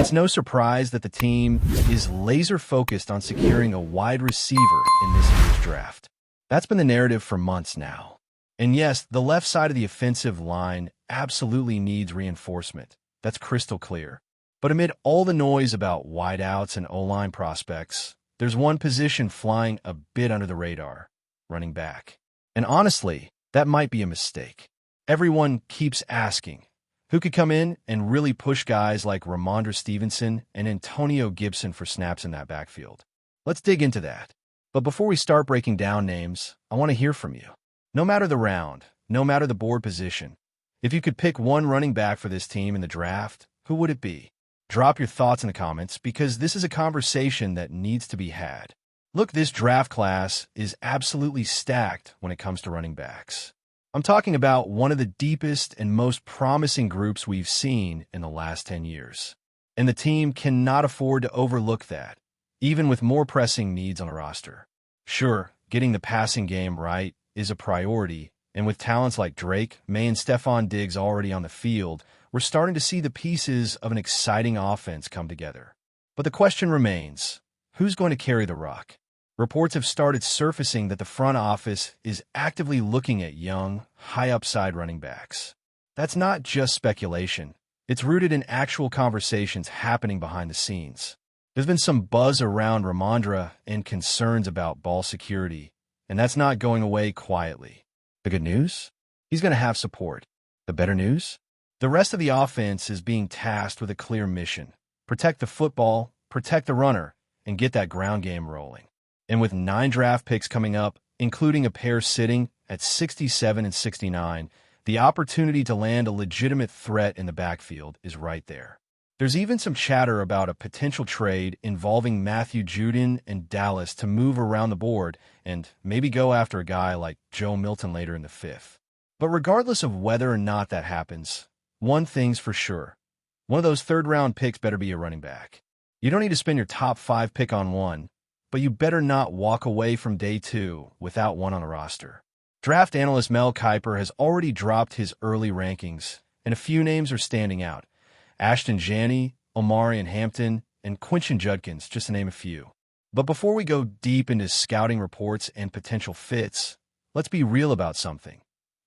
It's no surprise that the team is laser-focused on securing a wide receiver in this year's draft. That's been the narrative for months now. And yes, the left side of the offensive line absolutely needs reinforcement. That's crystal clear. But amid all the noise about wideouts and O-line prospects, there's one position flying a bit under the radar: running back. And honestly, that might be a mistake. Everyone keeps asking, who could come in and really push guys like Ramondre Stevenson and Antonio Gibson for snaps in that backfield? Let's dig into that. But before we start breaking down names, I want to hear from you. No matter the round, no matter the board position, if you could pick one running back for this team in the draft, who would it be? Drop your thoughts in the comments, because this is a conversation that needs to be had. Look, this draft class is absolutely stacked when it comes to running backs. I'm talking about one of the deepest and most promising groups we've seen in the last 10 years. And the team cannot afford to overlook that, even with more pressing needs on the roster. Sure, getting the passing game right is a priority, and with talents like Drake, May, and Stephon Diggs already on the field, we're starting to see the pieces of an exciting offense come together. But the question remains, who's going to carry the rock? Reports have started surfacing that the front office is actively looking at young, high-upside running backs. That's not just speculation. It's rooted in actual conversations happening behind the scenes. There's been some buzz around Ramondre and concerns about ball security, and that's not going away quietly. The good news? He's going to have support. The better news? The rest of the offense is being tasked with a clear mission: protect the football, protect the runner, and get that ground game rolling. And with 9 draft picks coming up, including a pair sitting at 67 and 69, the opportunity to land a legitimate threat in the backfield is right there. There's even some chatter about a potential trade involving Matthew Judon and Dallas to move around the board and maybe go after a guy like Joe Milton later in the 5th. But regardless of whether or not that happens, one thing's for sure: one of those third-round picks better be a running back. You don't need to spend your top 5 pick on one, but you better not walk away from day 2 without one on the roster. Draft analyst Mel Kiper has already dropped his early rankings, and a few names are standing out: Ashton Janney, Omarion Hampton, and Quinton Judkins, just to name a few. But before we go deep into scouting reports and potential fits, let's be real about something.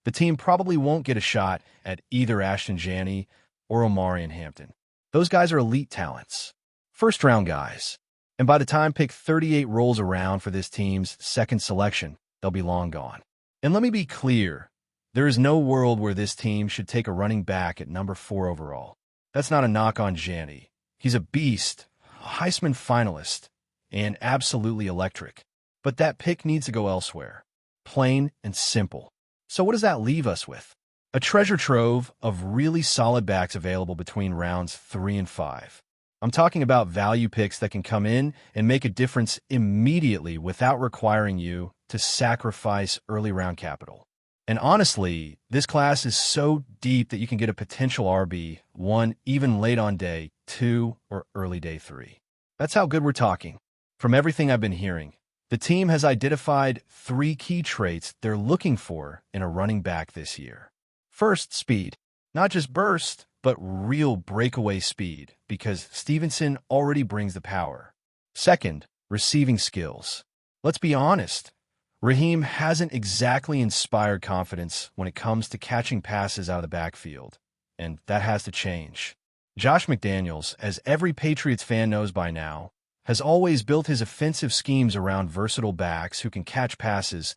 The team probably won't get a shot at either Ashton Janney or Omarion Hampton. Those guys are elite talents, first-round guys. And by the time pick 38 rolls around for this team's second selection, they'll be long gone. And let me be clear, there is no world where this team should take a running back at number 4 overall. That's not a knock on Janney. He's a beast, a Heisman finalist, and absolutely electric. But that pick needs to go elsewhere. Plain and simple. So what does that leave us with? A treasure trove of really solid backs available between rounds 3 and 5. I'm talking about value picks that can come in and make a difference immediately without requiring you to sacrifice early round capital. And honestly, this class is so deep that you can get a potential RB1 even late on day 2 or early day 3. That's how good we're talking. From everything I've been hearing, the team has identified 3 key traits they're looking for in a running back this year. First, speed. Not just burst, but real breakaway speed, because Stevenson already brings the power. Second, receiving skills. Let's be honest, Raheem hasn't exactly inspired confidence when it comes to catching passes out of the backfield, and that has to change. Josh McDaniels, as every Patriots fan knows by now, has always built his offensive schemes around versatile backs who can catch passes,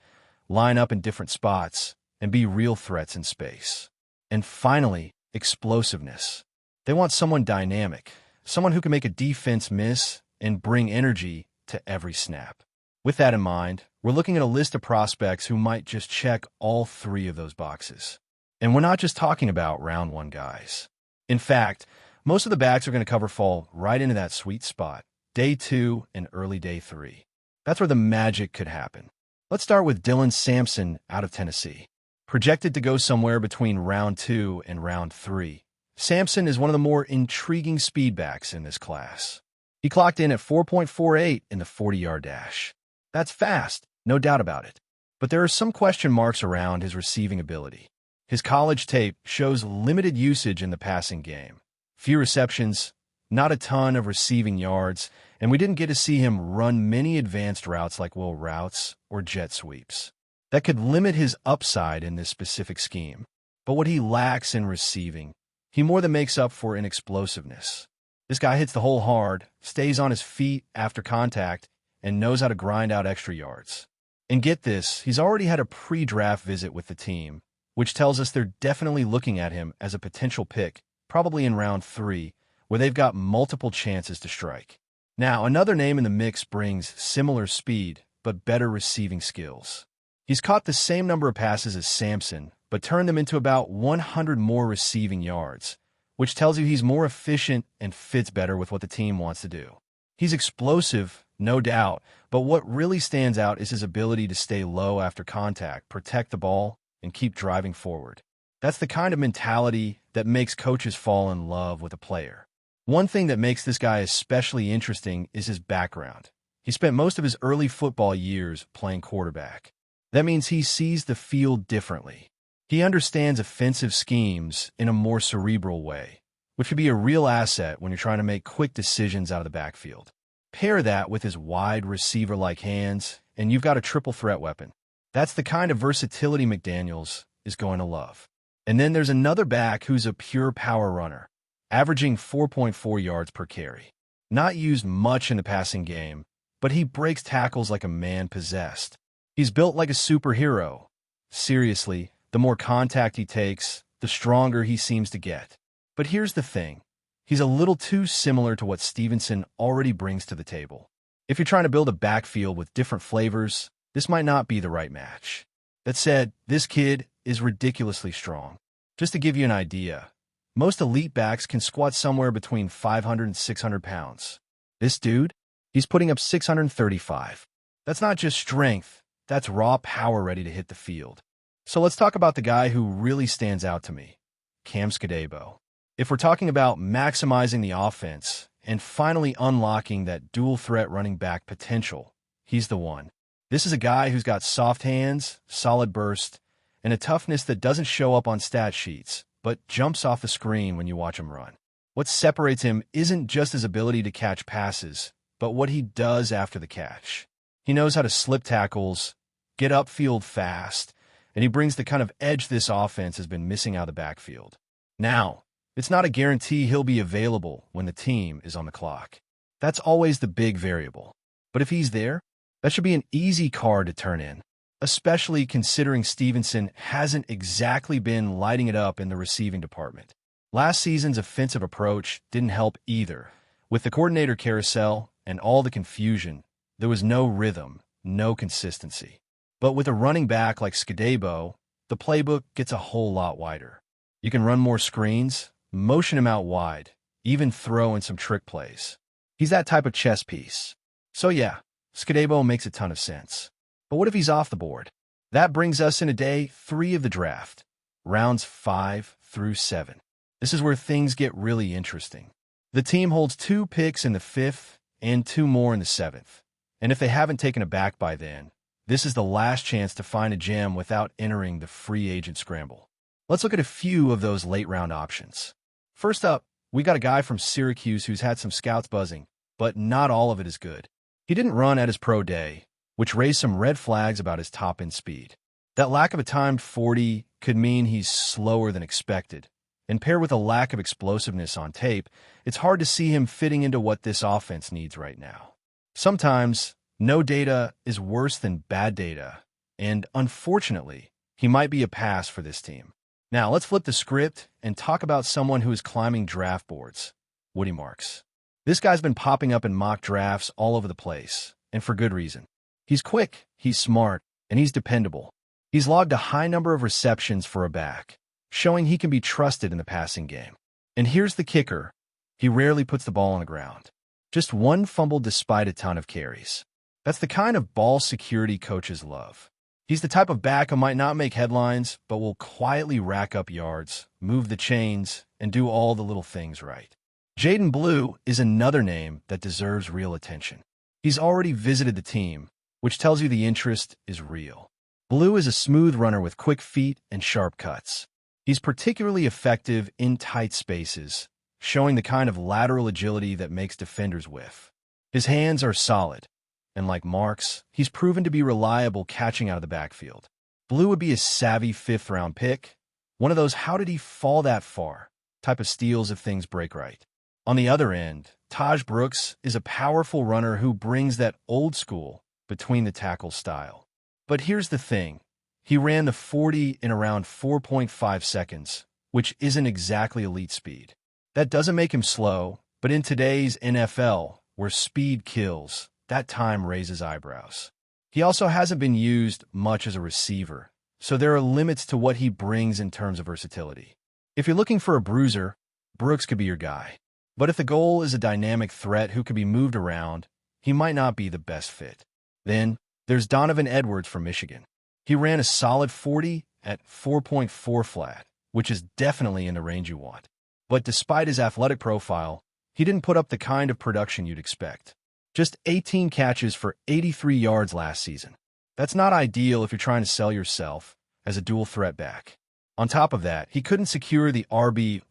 line up in different spots, and be real threats in space. And finally, explosiveness. They want someone dynamic, someone who can make a defense miss and bring energy to every snap. With that in mind, we're looking at a list of prospects who might just check all 3 of those boxes. And we're not just talking about round 1 guys. In fact, most of the backs are going to fall right into that sweet spot, day 2 and early day 3. That's where the magic could happen. Let's start with Dylan Sampson out of Tennessee. Projected to go somewhere between round 2 and round 3, Sampson is one of the more intriguing speedbacks in this class. He clocked in at 4.48 in the 40-yard dash. That's fast, no doubt about it. But there are some question marks around his receiving ability. His college tape shows limited usage in the passing game. Few receptions, not a ton of receiving yards, and we didn't get to see him run many advanced routes like wheel routes or jet sweeps. That could limit his upside in this specific scheme. But what he lacks in receiving, he more than makes up for in explosiveness. This guy hits the hole hard, stays on his feet after contact, and knows how to grind out extra yards. And get this, he's already had a pre-draft visit with the team, which tells us they're definitely looking at him as a potential pick, probably in round 3, where they've got multiple chances to strike. Now, another name in the mix brings similar speed, but better receiving skills. He's caught the same number of passes as Samson, but turned them into about 100 more receiving yards, which tells you he's more efficient and fits better with what the team wants to do. He's explosive, no doubt, but what really stands out is his ability to stay low after contact, protect the ball, and keep driving forward. That's the kind of mentality that makes coaches fall in love with a player. One thing that makes this guy especially interesting is his background. He spent most of his early football years playing quarterback. That means he sees the field differently. He understands offensive schemes in a more cerebral way, which could be a real asset when you're trying to make quick decisions out of the backfield. Pair that with his wide receiver-like hands, and you've got a triple threat weapon. That's the kind of versatility McDaniels is going to love. And then there's another back who's a pure power runner, averaging 4.4 yards per carry. Not used much in the passing game, but he breaks tackles like a man possessed. He's built like a superhero. Seriously, the more contact he takes, the stronger he seems to get. But here's the thing. He's a little too similar to what Stevenson already brings to the table. If you're trying to build a backfield with different flavors, this might not be the right match. That said, this kid is ridiculously strong. Just to give you an idea, most elite backs can squat somewhere between 500 and 600 pounds. This dude, he's putting up 635. That's not just strength, that's raw power ready to hit the field. So let's talk about the guy who really stands out to me, Cam Skadebo. If we're talking about maximizing the offense and finally unlocking that dual threat running back potential, he's the one. This is a guy who's got soft hands, solid burst, and a toughness that doesn't show up on stat sheets, but jumps off the screen when you watch him run. What separates him isn't just his ability to catch passes, but what he does after the catch. He knows how to slip tackles, get upfield fast, and he brings the kind of edge this offense has been missing out of the backfield. Now, it's not a guarantee he'll be available when the team is on the clock. That's always the big variable. But if he's there, that should be an easy card to turn in, especially considering Stevenson hasn't exactly been lighting it up in the receiving department. Last season's offensive approach didn't help either. With the coordinator carousel and all the confusion, there was no rhythm, no consistency. But with a running back like Skadebo, the playbook gets a whole lot wider. You can run more screens, motion him out wide, even throw in some trick plays. He's that type of chess piece. So yeah, Skadebo makes a ton of sense. But what if he's off the board? That brings us into day 3 of the draft, rounds 5 through 7. This is where things get really interesting. The team holds 2 picks in the 5th and 2 more in the 7th. And if they haven't taken it back by then, this is the last chance to find a gem without entering the free agent scramble. Let's look at a few of those late-round options. First up, we got a guy from Syracuse who's had some scouts buzzing, but not all of it is good. He didn't run at his pro day, which raised some red flags about his top-end speed. That lack of a timed 40 could mean he's slower than expected, and paired with a lack of explosiveness on tape, it's hard to see him fitting into what this offense needs right now. Sometimes, no data is worse than bad data, and unfortunately, he might be a pass for this team. Now, let's flip the script and talk about someone who is climbing draft boards, Woody Marks. This guy's been popping up in mock drafts all over the place, and for good reason. He's quick, he's smart, and he's dependable. He's logged a high number of receptions for a back, showing he can be trusted in the passing game. And here's the kicker. He rarely puts the ball on the ground. Just 1 fumble despite a ton of carries. That's the kind of ball security coaches love. He's the type of back who might not make headlines, but will quietly rack up yards, move the chains, and do all the little things right. Jaden Blue is another name that deserves real attention. He's already visited the team, which tells you the interest is real. Blue is a smooth runner with quick feet and sharp cuts. He's particularly effective in tight spaces, showing the kind of lateral agility that makes defenders whiff. His hands are solid, and like Marks, he's proven to be reliable catching out of the backfield. Blue would be a savvy fifth-round pick, one of those how-did-he-fall-that-far type of steals if things break right. On the other end, Taj Brooks is a powerful runner who brings that old-school, between-the-tackles style. But here's the thing. He ran the 40 in around 4.5 seconds, which isn't exactly elite speed. That doesn't make him slow, but in today's NFL, where speed kills, that time raises eyebrows. He also hasn't been used much as a receiver, so there are limits to what he brings in terms of versatility. If you're looking for a bruiser, Brooks could be your guy. But if the goal is a dynamic threat who can be moved around, he might not be the best fit. Then, there's Donovan Edwards from Michigan. He ran a solid 40 at 4.4 flat, which is definitely in the range you want. But despite his athletic profile, he didn't put up the kind of production you'd expect. Just 18 catches for 83 yards last season. That's not ideal if you're trying to sell yourself as a dual threat back. On top of that, he couldn't secure the RB1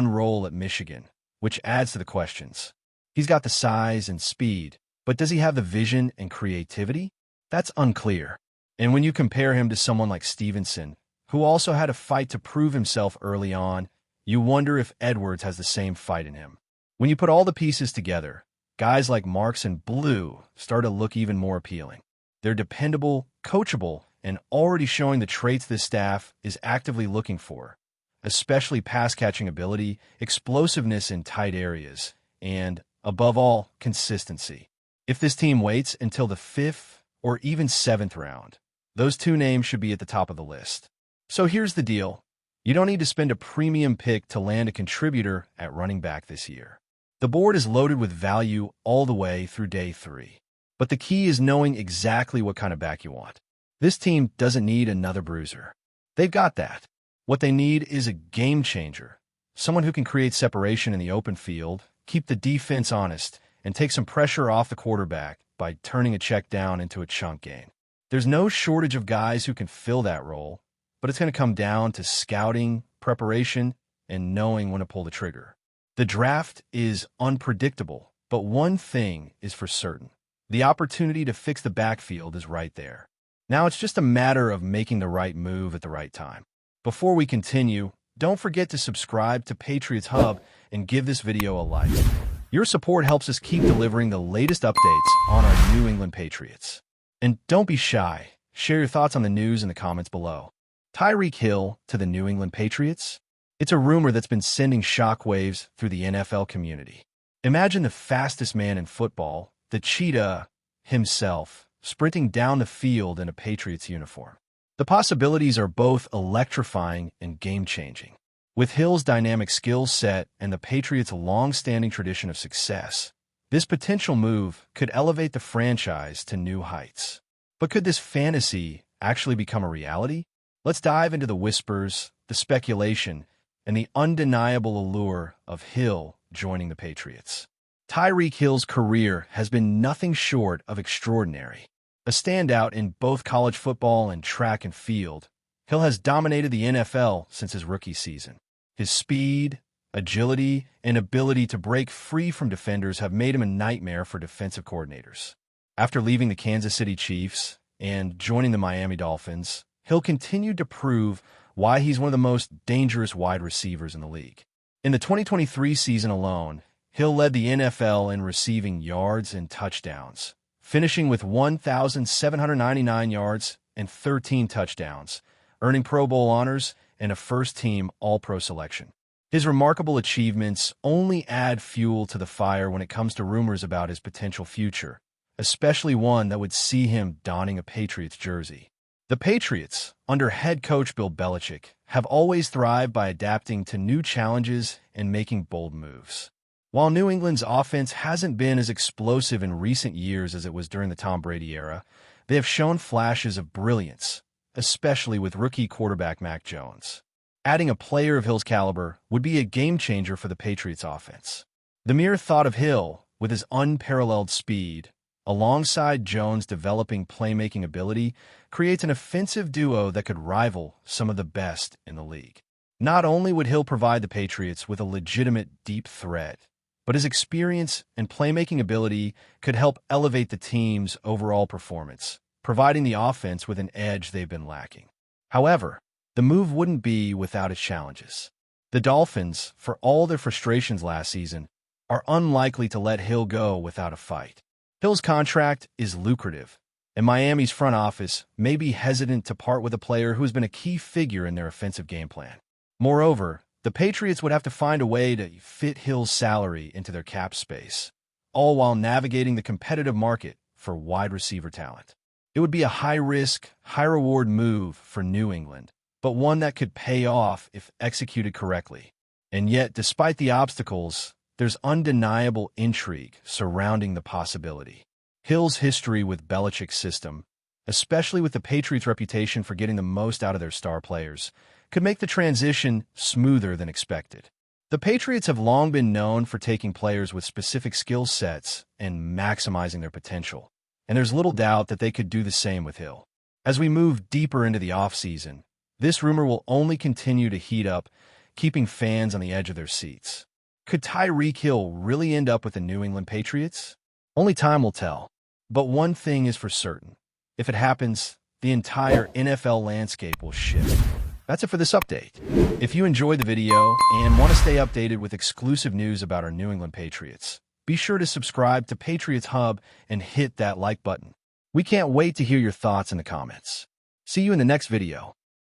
role at Michigan, which adds to the questions. He's got the size and speed, but does he have the vision and creativity? That's unclear. And when you compare him to someone like Stevenson, who also had a fight to prove himself early on, you wonder if Edwards has the same fight in him. When you put all the pieces together, guys like Marks and Blue start to look even more appealing. They're dependable, coachable, and already showing the traits this staff is actively looking for, especially pass-catching ability, explosiveness in tight areas, and, above all, consistency. If this team waits until the 5th or even 7th round, those two names should be at the top of the list. So here's the deal. You don't need to spend a premium pick to land a contributor at running back this year. The board is loaded with value all the way through day 3. But the key is knowing exactly what kind of back you want. This team doesn't need another bruiser. They've got that. What they need is a game changer, someone who can create separation in the open field, keep the defense honest, and take some pressure off the quarterback by turning a check down into a chunk gain. There's no shortage of guys who can fill that role, but it's going to come down to scouting, preparation, and knowing when to pull the trigger. The draft is unpredictable, but one thing is for certain. The opportunity to fix the backfield is right there. Now it's just a matter of making the right move at the right time. Before we continue, don't forget to subscribe to Patriots Hub and give this video a like. Your support helps us keep delivering the latest updates on our New England Patriots. And don't be shy. Share your thoughts on the news in the comments below. Tyreek Hill to the New England Patriots? It's a rumor that's been sending shockwaves through the NFL community. Imagine the fastest man in football, the cheetah himself, sprinting down the field in a Patriots uniform. The possibilities are both electrifying and game-changing. With Hill's dynamic skill set and the Patriots' long-standing tradition of success, this potential move could elevate the franchise to new heights. But could this fantasy actually become a reality? Let's dive into the whispers, the speculation, and the undeniable allure of Hill joining the Patriots. Tyreek Hill's career has been nothing short of extraordinary. A standout in both college football and track and field, Hill has dominated the NFL since his rookie season. His speed, agility, and ability to break free from defenders have made him a nightmare for defensive coordinators. After leaving the Kansas City Chiefs and joining the Miami Dolphins, Hill continued to prove why he's one of the most dangerous wide receivers in the league. In the 2023 season alone, Hill led the NFL in receiving yards and touchdowns, finishing with 1,799 yards and 13 touchdowns, earning Pro Bowl honors and a first-team All-Pro selection. His remarkable achievements only add fuel to the fire when it comes to rumors about his potential future, especially one that would see him donning a Patriots jersey. The Patriots, under head coach Bill Belichick, have always thrived by adapting to new challenges and making bold moves. While New England's offense hasn't been as explosive in recent years as it was during the Tom Brady era, they have shown flashes of brilliance, especially with rookie quarterback Mac Jones. Adding a player of Hill's caliber would be a game-changer for the Patriots' offense. The mere thought of Hill, with his unparalleled speed, alongside Jones' developing playmaking ability, creates an offensive duo that could rival some of the best in the league. Not only would Hill provide the Patriots with a legitimate deep threat, but his experience and playmaking ability could help elevate the team's overall performance, providing the offense with an edge they've been lacking. However, the move wouldn't be without its challenges. The Dolphins, for all their frustrations last season, are unlikely to let Hill go without a fight. Hill's contract is lucrative, and Miami's front office may be hesitant to part with a player who has been a key figure in their offensive game plan. Moreover, the Patriots would have to find a way to fit Hill's salary into their cap space, all while navigating the competitive market for wide receiver talent. It would be a high-risk, high-reward move for New England, but one that could pay off if executed correctly. And yet, despite the obstacles, there's undeniable intrigue surrounding the possibility. Hill's history with Belichick's system, especially with the Patriots' reputation for getting the most out of their star players, could make the transition smoother than expected. The Patriots have long been known for taking players with specific skill sets and maximizing their potential, and there's little doubt that they could do the same with Hill. As we move deeper into the offseason, this rumor will only continue to heat up, keeping fans on the edge of their seats. Could Tyreek Hill really end up with the New England Patriots? Only time will tell. But one thing is for certain. If it happens, the entire NFL landscape will shift. That's it for this update. If you enjoyed the video and want to stay updated with exclusive news about our New England Patriots, be sure to subscribe to Patriots Hub and hit that like button. We can't wait to hear your thoughts in the comments. See you in the next video.